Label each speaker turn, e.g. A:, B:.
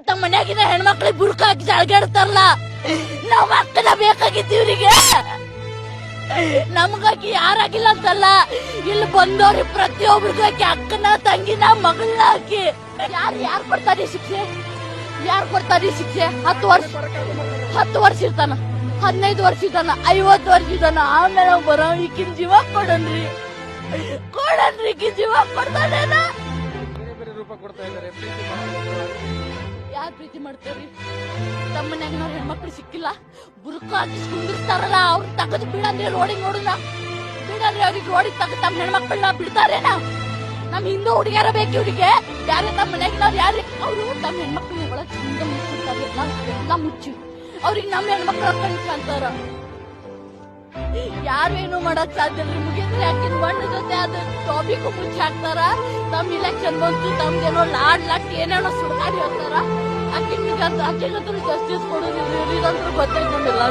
A: ತಮ್ಮ ಮನ್ಯಾಗಿನ ಹೆಣ್ಮಕ್ಳಿಗೆ ಬುರ್ಕ ಹಾಕಿ ಜಳಗಾಡ್ತಾರಲ್ಲ, ನಾವ್ ಅಕ್ಕನ ಬೇಕಾಗಿತ್ತು ಇವ್ರಿಗೆ. ನಮ್ಗಾಕಿ ಯಾರಾಗಿಲ್ಲ ಅಂತಲ್ಲ, ಇಲ್ಲಿ ಬಂದವ್ರಿ ಪ್ರತಿಯೊಬ್ರಿಗೂ ಹಾಕಿ ಅಕ್ಕನ ತಂಗಿನ ಮಗಳನ್ನ ಹಾಕಿ. ಯಾರು ಕೊಡ್ತಾರಿ ಶಿಕ್ಷೆ? ಯಾರು ಕೊಡ್ತಾರಿ ಶಿಕ್ಷೆ? 10 ವರ್ಷ ಇರ್ತಾನ, 15 ವರ್ಷ ಇದ್ದಾನ, 50 ವರ್ಷ ಇದ್ದಾನ. ಆಮೇಲೆ ಬರೋ ಈಕಿನ ಜೀವ ಕೊಡನ್ರಿ, ಈಕಿನ ಜೀವ ಕೊಡ್ತಾನೇನ? ಯಾರ್ ಪ್ರೀತಿ ಮಾಡ್ತಾರಿ? ತಮ್ಮ ಮನ್ಯಾಗ ಹೆಣ್ಮಕ್ಳು ಸಿಕ್ಕಿಲ್ಲ, ಬುರ್ಕ ಹಾಕಿ ಕುಂದಿರ್ತಾರಲ್ಲ, ಅವ್ರ ತಗದ್ ಬಿಡಂದ್ರೆ ರೋಡಿಗೆ ನೋಡುದ ಬಿಡಂದ್ರೆ ಅವ್ರಿಗೆ ರೋಡಿಗೆ ತಗ ತಮ್ಮ ಹೆಣ್ಮಕ್ಳನ್ನ ಬಿಡ್ತಾರೇನ? ನಮ್ ಹಿಂದೂ ಹುಡುಗ್ಯಾರ ಬೇಕು ಇವ್ರಿಗೆ. ಯಾರೇ ತಮ್ಮ ಮನ್ಯಾಗಿನವ್ರು ಯಾರೇ ಅವ್ರು ತಮ್ಮ ಹೆಣ್ಮಕ್ಳು ಒಳಗ್ ಚಂದ ಮುಚ್ಚಿರ್ತಾರೆ, ಎಲ್ಲ ಮುಚ್ಚಿ ಅವ್ರಿಗೆ ನಮ್ಮ ಹೆಣ್ಮಕ್ಳು ಕಾಣ್ತಾರ. ಯಾರೇನು ಮಾಡಕ್ ಸಾಧ್ಯ ಇಲ್ರಿ. ಮುಗಿದ್ರೆ ಯಾಕಿನ ಬಣ್ಣ ಜೊತೆ ಅದ ಟಾಪಿಕ್ ಮುಚ್ಚಿ ಹಾಕ್ತಾರ. ತಮ್ಮ ಇಲೆಕ್ಷನ್ ಬಂತು, ತಮ್ದೇನೋ ಲಾಟ್ ಏನೇನೋ ಸುಡ್ಕಾಡಿ ಹೋಗ್ತಾರ. ಆಕಿಗಂತೂ ಜಸ್ಟಿಸ್ ಕೊಡೋದಿಲ್ಲ, ಇದಂತೂ ಗೊತ್ತಾಯ್ಕೊಂಡಿಲ್ಲ.